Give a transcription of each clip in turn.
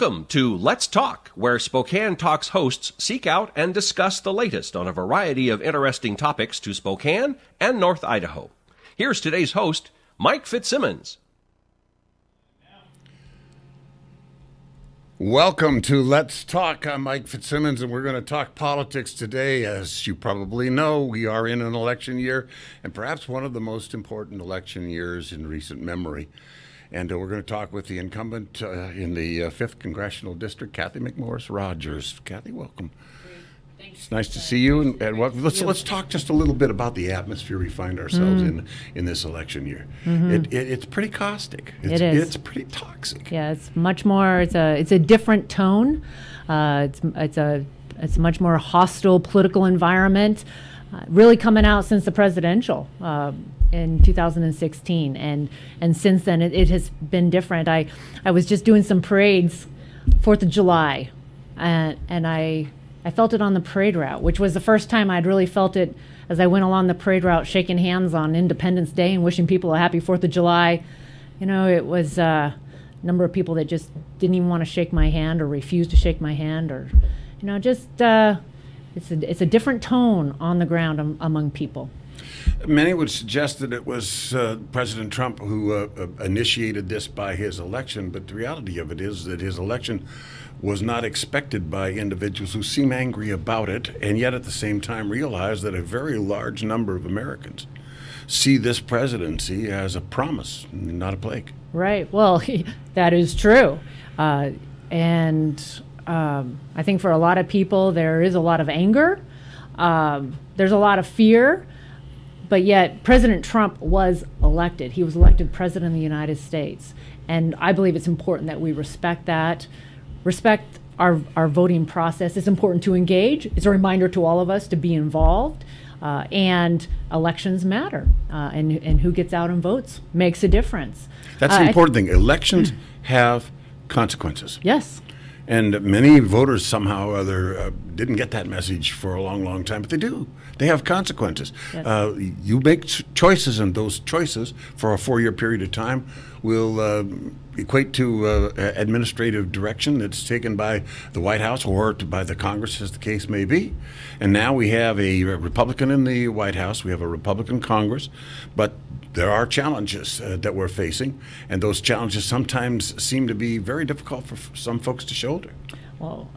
Welcome to Let's Talk, where Spokane Talks hosts seek out and discuss the latest on a variety of interesting topics to Spokane and North Idaho. Here's today's host, Mike Fitzsimmons. Welcome to Let's Talk. I'm Mike Fitzsimmons, and we're going to talk politics today. As you probably know, we are in an election year, and perhaps one of the most important election years in recent memory. And we're going to talk with the incumbent in the 5th Congressional District, Cathy McMorris Rodgers. Cathy, welcome. Thanks. It's nice to see you. And welcome. Let's talk just a little bit about the atmosphere we find ourselves in this election year. It's pretty caustic. It is. It's pretty toxic. Yeah, it's much more. It's a different tone. It's a much more hostile political environment. Really coming out since the presidential. In 2016, and since then it has been different. I was just doing some parades, 4th of July, and I felt it on the parade route, which was the first time I'd really felt it as I went along the parade route, shaking hands on Independence Day and wishing people a happy 4th of July. You know, it was a number of people that just didn't even want to shake my hand or refused to shake my hand, or, you know, just it's a different tone on the ground among people. Many would suggest that it was President Trump who initiated this by his election, but the reality of it is that his election was not expected by individuals who seem angry about it, and yet at the same time realize that a very large number of Americans see this presidency as a promise, not a plague. Right. Well, that is true. And I think for a lot of people, there is a lot of anger. There's a lot of fear. But yet, President Trump was elected. He was elected president of the United States. And I believe it's important that we respect that, respect our voting process. It's important to engage. It's a reminder to all of us to be involved. And elections matter. And who gets out and votes makes a difference. That's the important thing. Elections have consequences. Yes. And many voters somehow or other didn't get that message for a long, long time, but they do. They have consequences. Yes. You make choices, and those choices for a 4-year period of time will equate to administrative direction that's taken by the White House or by the Congress, as the case may be. And now we have a Republican in the White House. We have a Republican Congress, but there are challenges that we're facing, and those challenges sometimes seem to be very difficult for some folks to shoulder. Well,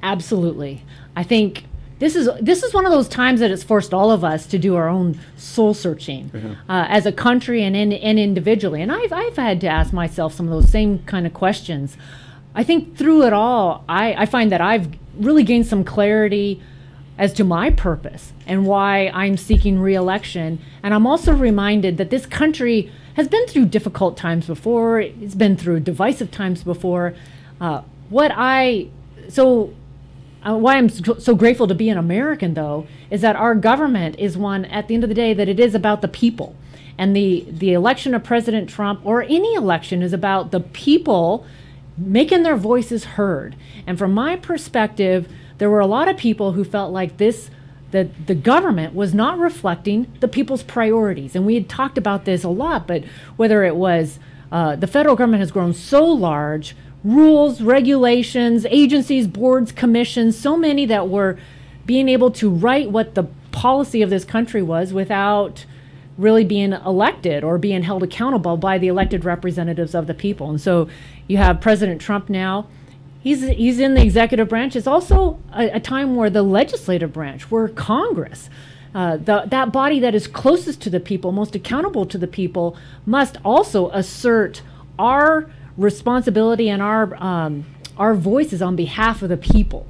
absolutely. I think this is one of those times that it's forced all of us to do our own soul searching as a country and individually. And I've had to ask myself some of those same kind of questions. I think through it all, I find that I've really gained some clarity as to my purpose and why I'm seeking re-election. And I'm also reminded that this country has been through difficult times before. It's been through divisive times before. Why I'm so grateful to be an American, though, is that our government is one, at the end of the day, that it is about the people. And the election of President Trump, or any election, is about the people making their voices heard. And from my perspective, there were a lot of people who felt like that the government was not reflecting the people's priorities. And we had talked about this a lot, but whether it was the federal government has grown so large, rules, regulations, agencies, boards, commissions, so many that were being able to write what the policy of this country was without really being elected or being held accountable by the elected representatives of the people. And so you have President Trump now. He's in the executive branch. It's also a time where the legislative branch, where Congress, that body that is closest to the people, most accountable to the people, must also assert our responsibility and our voices on behalf of the people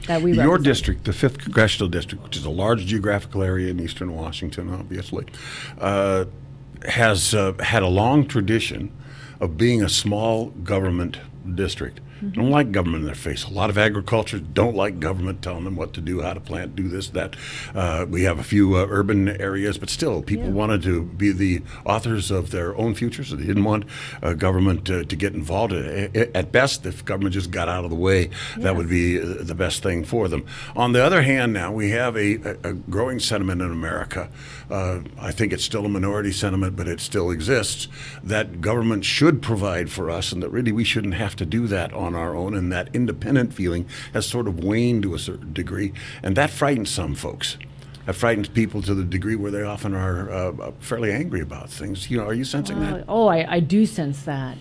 that we represent. Your district, the 5th Congressional District, which is a large geographical area in eastern Washington, obviously, has had a long tradition of being a small government district. Don't like government in their face. A lot of agriculture don't like government telling them what to do, how to plant, do this, that. We have a few urban areas, but still, people wanted to be the authors of their own future, so they didn't want government to get involved. At best, if government just got out of the way, that would be the best thing for them. On the other hand, now, we have a growing sentiment in America. I think it's still a minority sentiment, but it still exists, that government should provide for us and that really we shouldn't have to do that on our own, and that independent feeling has sort of waned to a certain degree, and that frightens some folks. That frightens people to the degree where they often are fairly angry about things. Are you sensing that? Oh, I do sense that.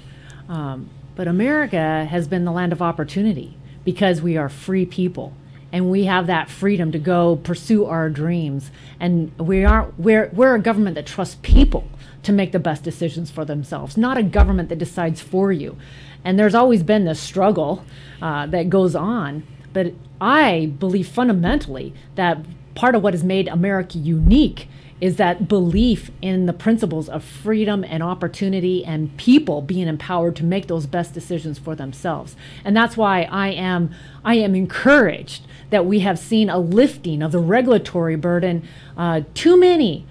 But America has been the land of opportunity because we are free people. And we have that freedom to go pursue our dreams. And we're a government that trusts people to make the best decisions for themselves, not a government that decides for you. And there's always been this struggle that goes on. But I believe fundamentally that part of what has made America unique is that belief in the principles of freedom and opportunity and people being empowered to make those best decisions for themselves. And that's why I am encouraged that we have seen a lifting of the regulatory burden. Too many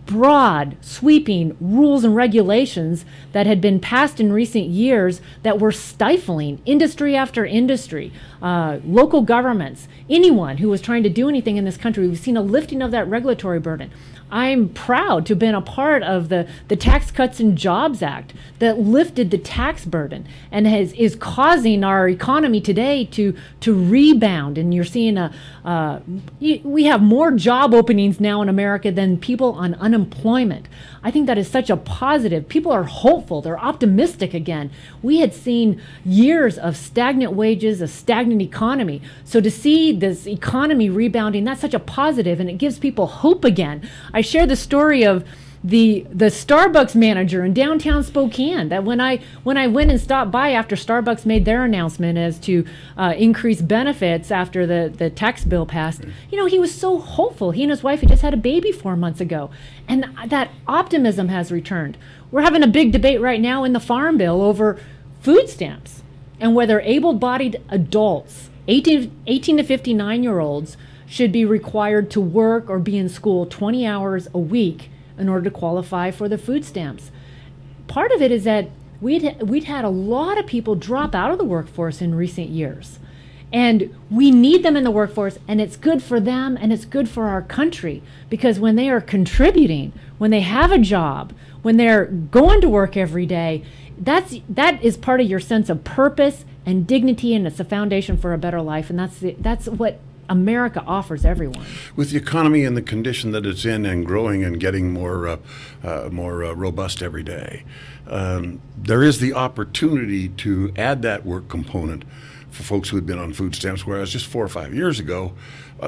broad, sweeping rules and regulations that had been passed in recent years that were stifling industry after industry, local governments, anyone who was trying to do anything in this country. We've seen a lifting of that regulatory burden. I'm proud to have been a part of the Tax Cuts and Jobs Act that lifted the tax burden and is causing our economy today to rebound. And you're seeing we have more job openings now in America than people on unemployment. I think that is such a positive. People are hopeful. They're optimistic again. We had seen years of stagnant wages, a stagnant economy. So to see this economy rebounding, that's such a positive, and it gives people hope again. I share the story of the Starbucks manager in downtown Spokane, that when I went and stopped by after Starbucks made their announcement as to increase benefits after the tax bill passed, he was so hopeful. He and his wife had just had a baby 4 months ago, and that optimism has returned. We're having a big debate right now in the Farm Bill over food stamps and whether able-bodied adults, 18 to 59-year-olds, should be required to work or be in school 20 hours a week in order to qualify for the food stamps. Part of it is that we'd had a lot of people drop out of the workforce in recent years. And we need them in the workforce, and it's good for them and it's good for our country, because when they are contributing, when they have a job, when they're going to work every day, that is part of your sense of purpose and dignity, and it's the foundation for a better life. And that's what America offers everyone. With the economy and the condition that it's in, and growing and getting more robust every day, there is the opportunity to add that work component for folks who had been on food stamps, whereas just 4 or 5 years ago,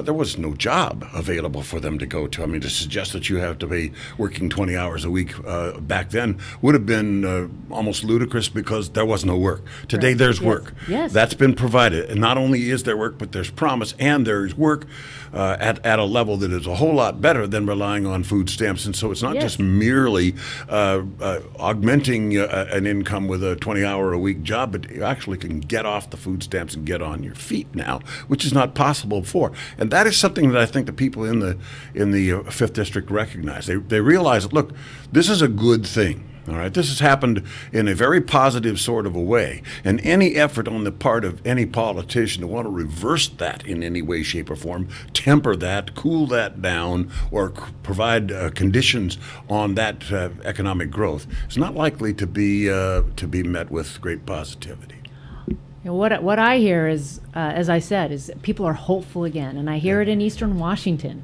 there was no job available for them to go to. I mean, to suggest that you have to be working 20 hours a week back then would have been almost ludicrous, because there was no work. Today, there's work. Yes. That's been provided. And not only is there work, but there's promise, and there's work at a level that is a whole lot better than relying on food stamps. And so it's not just merely augmenting an income with a 20-hour-a-week job, but you actually can get off the food stamps and get on your feet now, which is not possible before. And that is something that I think the people in the 5th District recognize. They realize that, look, this is a good thing. All right, this has happened in a very positive sort of a way, and any effort on the part of any politician to want to reverse that in any way, shape, or form, temper that, cool that down, or provide conditions on that economic growth is not likely to be met with great positivity. What I hear is, as I said, is people are hopeful again, and I hear it in Eastern Washington.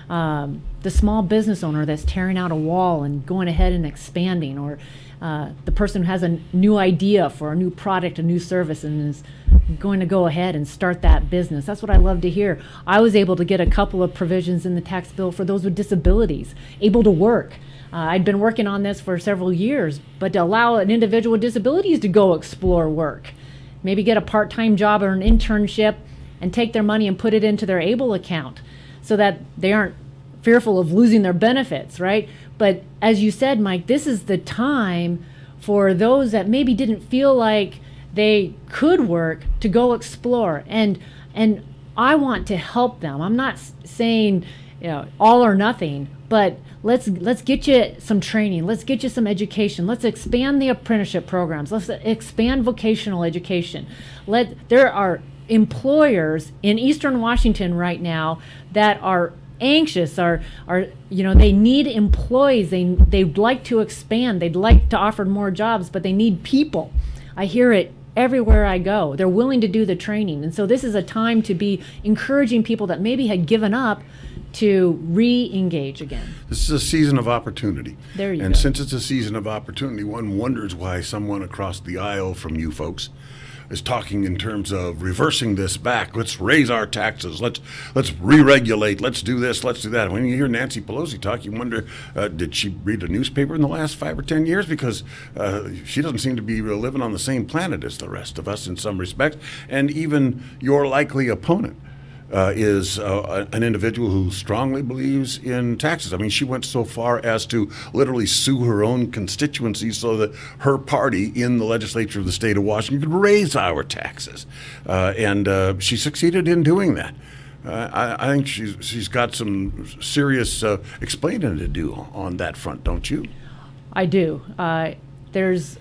Yeah. The small business owner that's tearing out a wall and going ahead and expanding, or the person who has a new idea for a new product, a new service, and is going to go ahead and start that business. That's what I love to hear. I was able to get a couple of provisions in the tax bill for those with disabilities, able to work. I'd been working on this for several years, but to allow an individual with disabilities to go explore work. Maybe get a part-time job or an internship and take their money and put it into their ABLE account so that they aren't fearful of losing their benefits, right? But as you said, Mike, this is the time for those that maybe didn't feel like they could work to go explore. And I want to help them. I'm not saying, all or nothing, but let's get you some training. Let's get you some education. Let's expand the apprenticeship programs. Let's expand vocational education. There are employers in Eastern Washington right now that are anxious, they need employees. They'd like to expand. They'd like to offer more jobs, but they need people. I hear it everywhere I go. They're willing to do the training. And so this is a time to be encouraging people that maybe had given up to re-engage again. This is a season of opportunity. There you and go. since it's a season of opportunity, one wonders why someone across the aisle from you folks is talking in terms of reversing this back. Let's raise our taxes. Let's re-regulate. Let's do this. Let's do that. When you hear Nancy Pelosi talk, you wonder, did she read a newspaper in the last 5 or 10 years? Because she doesn't seem to be living on the same planet as the rest of us in some respects. And even your likely opponent is an individual who strongly believes in taxes. I mean, she went so far as to literally sue her own constituency so that her party in the legislature of the state of Washington could raise our taxes. And she succeeded in doing that. I think she's got some serious explaining to do on that front, don't you? I do. There's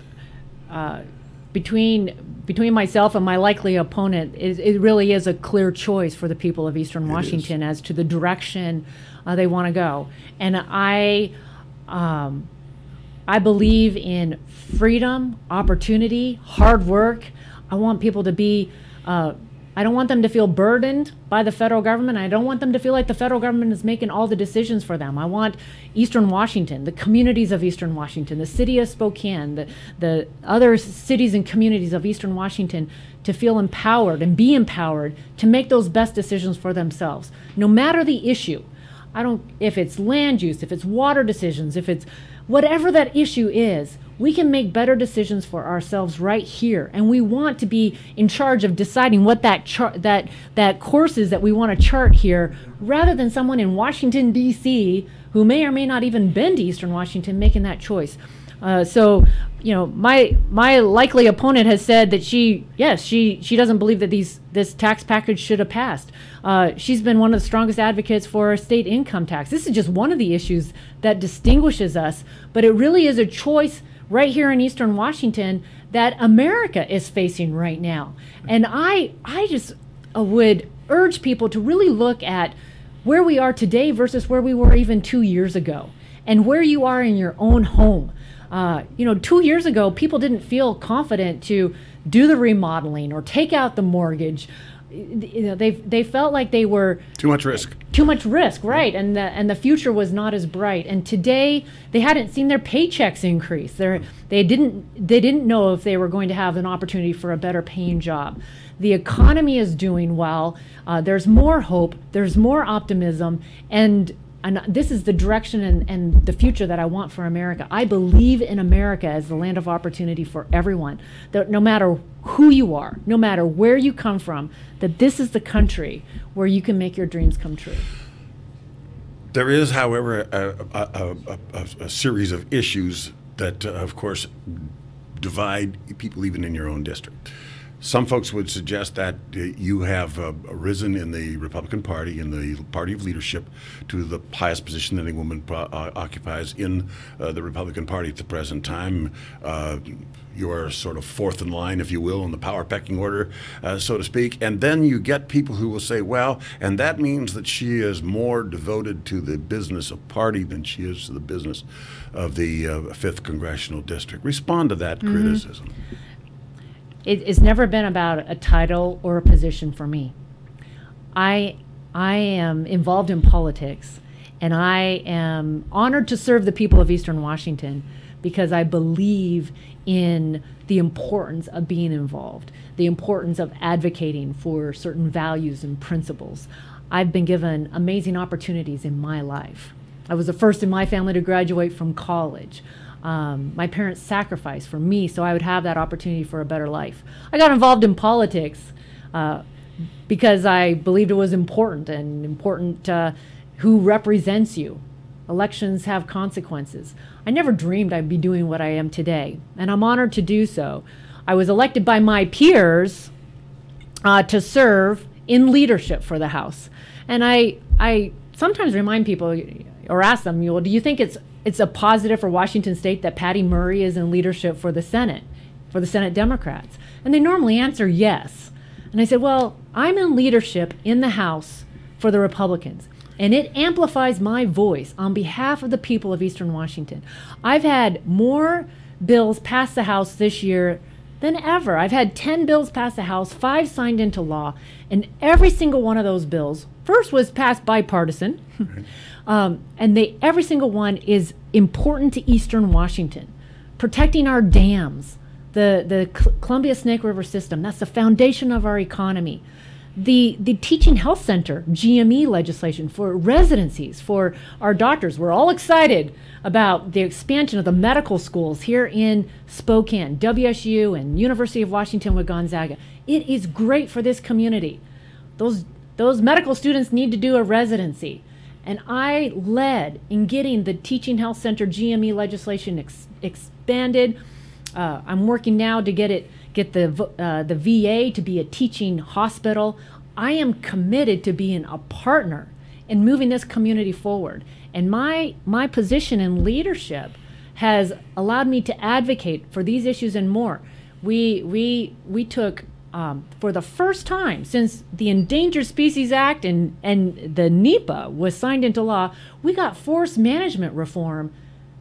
between myself and my likely opponent, it really is a clear choice for the people of Eastern Washington as to the direction they want to go. And I believe in freedom, opportunity, hard work. I want people to be I don't want them to feel burdened by the federal government. I don't want them to feel like the federal government is making all the decisions for them. I want Eastern Washington, the communities of Eastern Washington, the city of Spokane, the other cities and communities of Eastern Washington to feel empowered and be empowered to make those best decisions for themselves. No matter the issue, if it's land use, if it's water decisions, if it's whatever that issue is, we can make better decisions for ourselves right here. And we want to be in charge of deciding what that course is that we want to chart here, rather than someone in Washington, D.C., who may or may not even been to Eastern Washington making that choice. So, my likely opponent has said that she doesn't believe that this tax package should have passed. She's been one of the strongest advocates for a state income tax. This is just one of the issues that distinguishes us, but it really is a choice right here in Eastern Washington that America is facing right now. And I just would urge people to really look at where we are today versus where we were even 2 years ago, and where you are in your own home. 2 years ago, people didn't feel confident to do the remodeling or take out the mortgage. They felt like they were too much risk. Too much risk, right? And the future was not as bright. And today, they hadn't seen their paychecks increase. They didn't know if they were going to have an opportunity for a better paying job. The economy is doing well. There's more hope. There's more optimism, and this is the direction and the future that I want for America. I believe in America as the land of opportunity for everyone. That no matter who you are, no matter where you come from, that this is the country where you can make your dreams come true. There is, however, a series of issues that, of course, divide people even in your own district. Some folks would suggest that you have risen in the Republican Party, in the party of leadership, to the highest position any woman occupies in the Republican Party at the present time. You're sort of fourth in line, if you will, in the power pecking order, so to speak. And then you get people who will say, well, and that means that she is more devoted to the business of party than she is to the business of the 5th Congressional District. Respond to that criticism. It's never been about a title or a position for me. I am involved in politics, and I am honored to serve the people of Eastern Washington because I believe in the importance of being involved, the importance of advocating for certain values and principles. I've been given amazing opportunities in my life. I was the first in my family to graduate from college. My parents sacrificed for me so I would have that opportunity for a better life. I got involved in politics because I believed it was important who represents you. Elections have consequences. I never dreamed I'd be doing what I am today, and I'm honored to do so. I was elected by my peers to serve in leadership for the House. And I sometimes remind people or ask them, do you think it's a positive for Washington State that Patty Murray is in leadership for the Senate Democrats? And they normally answer yes. And I said, well, I'm in leadership in the House for the Republicans, and it amplifies my voice on behalf of the people of Eastern Washington. I've had more bills pass the House this year than ever. I've had 10 bills pass the House, 5 signed into law, and every single one of those bills first was passed bipartisan, and every single one is important to Eastern Washington, protecting our dams, the Columbia Snake River system. That's the foundation of our economy. The Teaching Health Center, GME legislation for residencies, for our doctors. We're all excited about the expansion of the medical schools here in Spokane, WSU and University of Washington with Gonzaga. It is great for this community. Those medical students need to do a residency. And I led in getting the Teaching Health Center GME legislation expanded. I'm working now to get the VA to be a teaching hospital. I am committed to being a partner in moving this community forward. And my position in leadership has allowed me to advocate for these issues and more. We took, for the first time since the Endangered Species Act and the NEPA was signed into law, we got forest management reform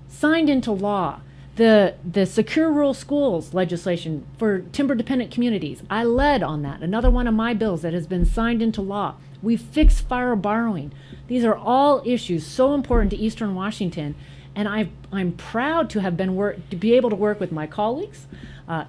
signed into law. The Secure Rural Schools legislation for timber-dependent communities, I led on that. Another one of my bills that has been signed into law. We fixed fire borrowing. These are all issues so important to Eastern Washington, and I'm proud to have to be able to work with my colleagues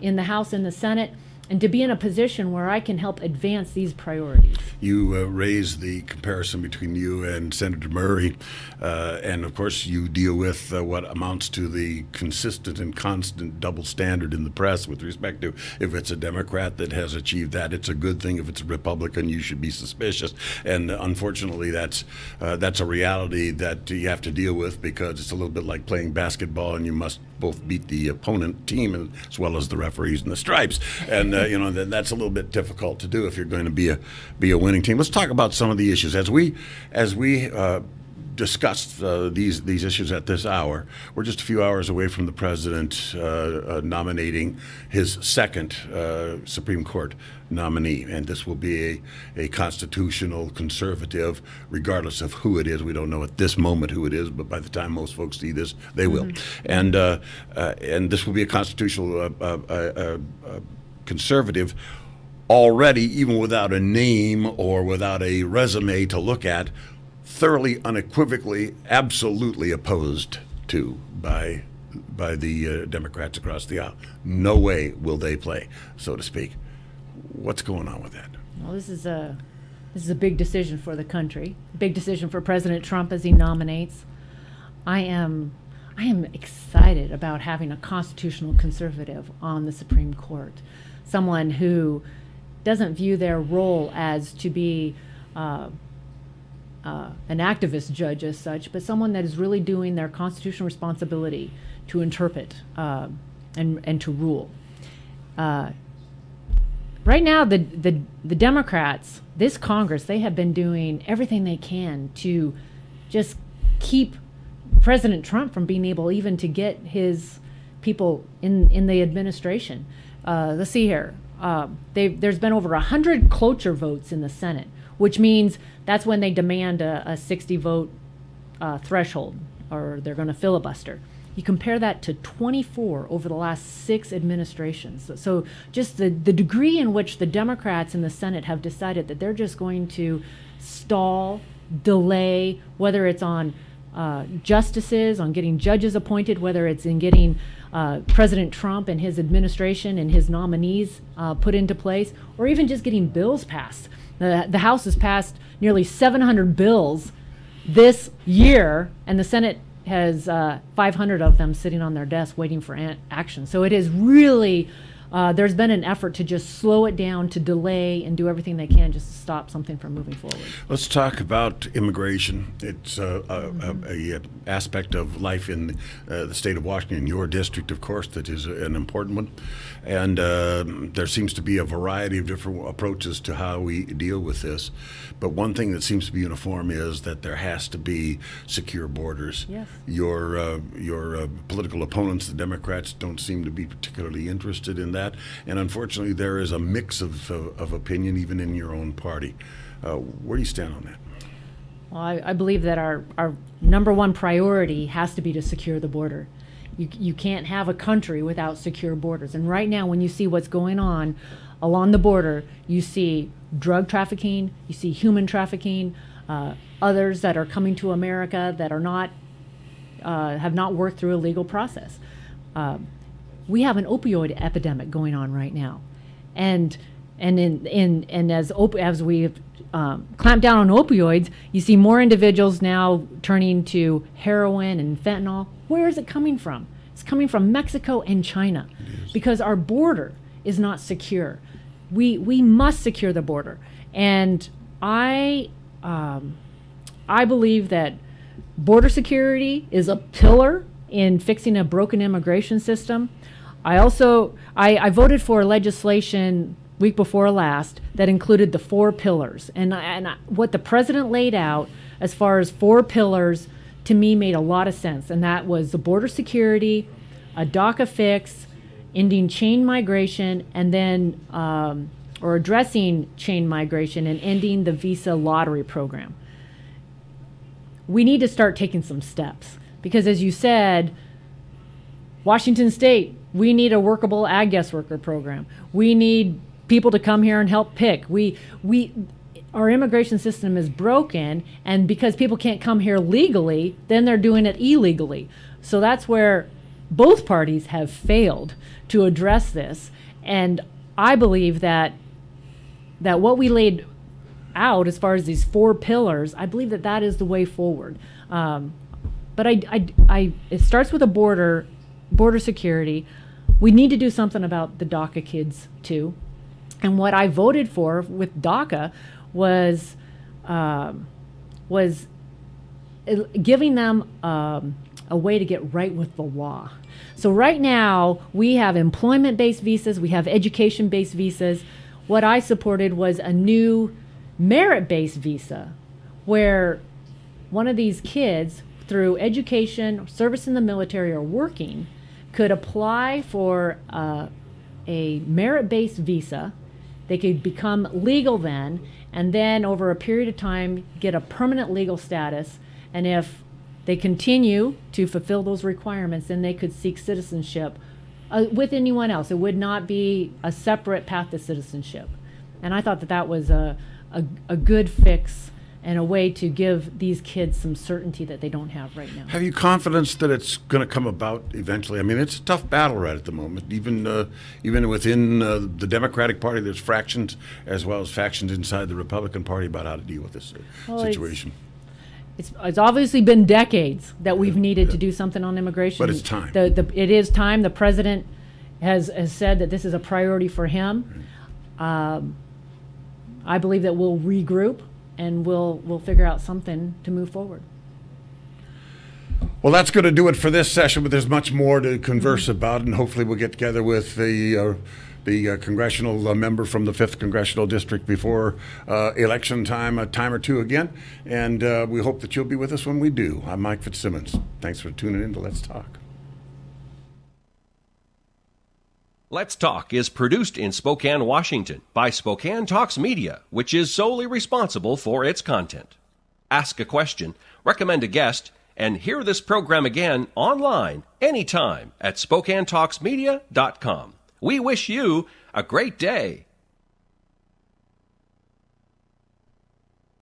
in the House and the Senate, and to be in a position where I can help advance these priorities. You raised the comparison between you and Senator Murray, and of course you deal with what amounts to the consistent and constant double standard in the press with respect to if it's a Democrat that has achieved that, it's a good thing. If it's a Republican, you should be suspicious. And unfortunately, that's a reality that you have to deal with, because it's a little bit like playing basketball, and you must both beat the opponent team as well as the referees and the stripes. And that's a little bit difficult to do if you're going to be a winning team. Let's talk about some of the issues as we discussed these issues at this hour. We're just a few hours away from the president nominating his second Supreme Court nominee, and this will be a constitutional conservative, regardless of who it is. We don't know at this moment who it is, but by the time most folks see this, they will. And this will be a constitutional conservative already, even without a name or without a resume to look at, thoroughly, unequivocally, absolutely opposed to by the Democrats across the aisle. No way will they play, so to speak. What's going on with that? Well, this is a big decision for the country. Big decision for President Trump as he nominates. I am excited about having a constitutional conservative on the Supreme Court, someone who doesn't view their role as to be an activist judge as such, but someone that is really doing their constitutional responsibility to interpret and to rule. Right now, the Democrats, this Congress, they have been doing everything they can to just keep President Trump from being able even to get his people in the administration. Let's see here. There's been over 100 cloture votes in the Senate, which means that's when they demand a 60-vote threshold, or they're going to filibuster. You compare that to 24 over the last 6 administrations. So just the degree in which the Democrats in the Senate have decided that they're just going to stall, delay, whether it's on justices, on getting judges appointed, whether it's in getting President Trump and his administration and his nominees put into place, or even just getting bills passed. The House has passed nearly 700 bills this year, and the Senate has 500 of them sitting on their desk waiting for action. So it is really, there's been an effort to just slow it down, to delay, and do everything they can just to stop something from moving forward. Let's talk about immigration. It's a aspect of life in the state of Washington, your district, of course, that is an important one. And there seems to be a variety of different approaches to how we deal with this. But one thing that seems to be uniform is that there has to be secure borders. Yes. Your political opponents, the Democrats, don't seem to be particularly interested in that. And unfortunately, there is a mix of opinion even in your own party. Where do you stand on that? Well, I believe that our number one priority has to be to secure the border. You can't have a country without secure borders. And right now, when you see what's going on along the border, you see drug trafficking, you see human trafficking, others that are coming to America that are not have not worked through a legal process. We have an opioid epidemic going on right now, and as we've clamped down on opioids, you see more individuals now turning to heroin and fentanyl. Where is it coming from? It's coming from Mexico and China, because our border is not secure. We must secure the border, and I believe that border security is a pillar in fixing a broken immigration system. I voted for legislation week before last that included the 4 pillars, and what the president laid out as far as 4 pillars to me made a lot of sense, and that was the border security, a DACA fix, ending chain migration, and then or addressing chain migration and ending the visa lottery program. We need to start taking some steps, because as you said, Washington State, we need a workable ag guest worker program. We need people to come here and help pick. Our immigration system is broken, and because people can't come here legally, then they're doing it illegally. So that's where both parties have failed to address this. And I believe that what we laid out as far as these 4 pillars, I believe that is the way forward. But it starts with a border security. We need to do something about the DACA kids too. And what I voted for with DACA was giving them a way to get right with the law. So right now we have employment-based visas, we have education-based visas. What I supported was a new merit-based visa, where one of these kids, through education, service in the military, or working, could apply for a merit-based visa. They could become legal then, and then over a period of time get a permanent legal status. And if they continue to fulfill those requirements, then they could seek citizenship with anyone else. It would not be a separate path to citizenship. And I thought that was a good fix and a way to give these kids some certainty that they don't have right now. Have you confidence that it's going to come about eventually? I mean, it's a tough battle right at the moment. Even within the Democratic Party, there's fractions as well as factions inside the Republican Party about how to deal with this situation. It's obviously been decades that we've needed to do something on immigration. But it's time. It is time. The president has said that this is a priority for him. I believe that we'll regroup and we'll figure out something to move forward. Well, that's going to do it for this session, but there's much more to converse about, and hopefully we'll get together with the congressional member from the 5th Congressional District before election time, a time or two again, and we hope that you'll be with us when we do. I'm Mike Fitzsimmons. Thanks for tuning in to Let's Talk. Let's Talk is produced in Spokane, Washington by Spokane Talks Media, which is solely responsible for its content. Ask a question, recommend a guest, and hear this program again online anytime at SpokaneTalksMedia.com. We wish you a great day.